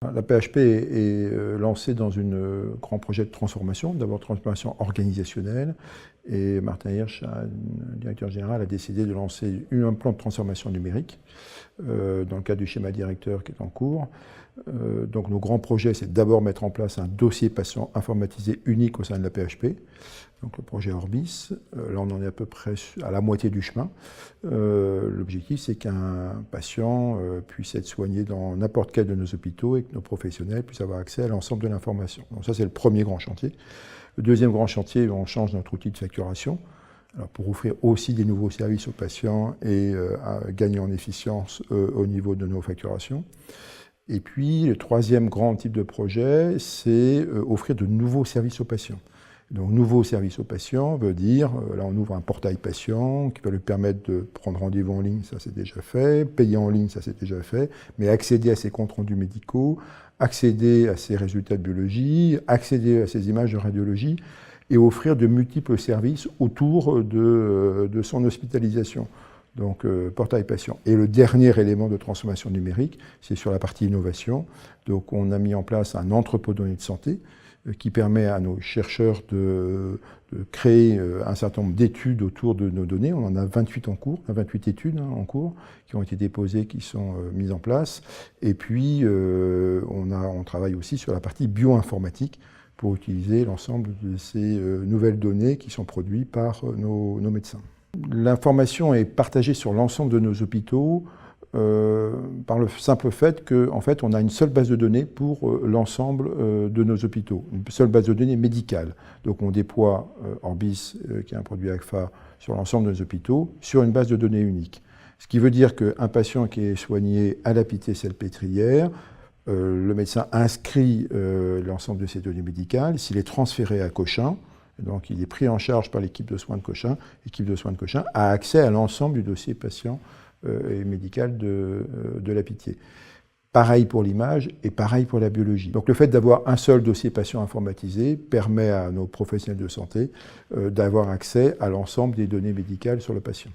La PHP est lancée dans un grand projet de transformation, d'abord transformation organisationnelle, et Martin Hirsch, le directeur général, a décidé de lancer un plan de transformation numérique dans le cadre du schéma directeur qui est en cours. Donc nos grands projets, c'est d'abord mettre en place un dossier patient informatisé unique au sein de la PHP, donc le projet Orbis. Là, on en est à peu près à la moitié du chemin. L'objectif, c'est qu'un patient puisse être soigné dans n'importe quel de nos hôpitaux et que nos professionnels puissent avoir accès à l'ensemble de l'information. Donc ça, c'est le premier grand chantier. Le deuxième grand chantier, on change notre outil de facturation. Alors pour offrir aussi des nouveaux services aux patients et gagner en efficience au niveau de nos facturations. Et puis, le troisième grand type de projet, c'est offrir de nouveaux services aux patients. Donc, nouveaux services aux patients veut dire, là, on ouvre un portail patient qui va lui permettre de prendre rendez-vous en ligne, ça c'est déjà fait, payer en ligne, ça c'est déjà fait, mais accéder à ses comptes rendus médicaux, accéder à ses résultats de biologie, accéder à ses images de radiologie et offrir de multiples services autour de son hospitalisation. Donc, portail patient. Et le dernier élément de transformation numérique, c'est sur la partie innovation. Donc, on a mis en place un entrepôt de données de santé qui permet à nos chercheurs de créer un certain nombre d'études autour de nos données. On en a 28 en cours, 28 études en cours qui ont été déposées, qui sont mises en place. Et puis, on travaille aussi sur la partie bioinformatique pour utiliser l'ensemble de ces nouvelles données qui sont produites par nos médecins. L'information est partagée sur l'ensemble de nos hôpitaux par le simple fait qu'en fait, on a une seule base de données pour l'ensemble de nos hôpitaux, une seule base de données médicale. Donc on déploie Orbis, qui est un produit AGFA, sur l'ensemble de nos hôpitaux, sur une base de données unique. Ce qui veut dire qu'un patient qui est soigné à la Pitié-Salpêtrière, le médecin inscrit l'ensemble de ses données médicales. S'il est transféré à Cochin, donc il est pris en charge par l'équipe de soins de Cochin. L'équipe de soins de Cochin a accès à l'ensemble du dossier patient et médical de la Pitié. Pareil pour l'image et pareil pour la biologie. Donc le fait d'avoir un seul dossier patient informatisé permet à nos professionnels de santé d'avoir accès à l'ensemble des données médicales sur le patient.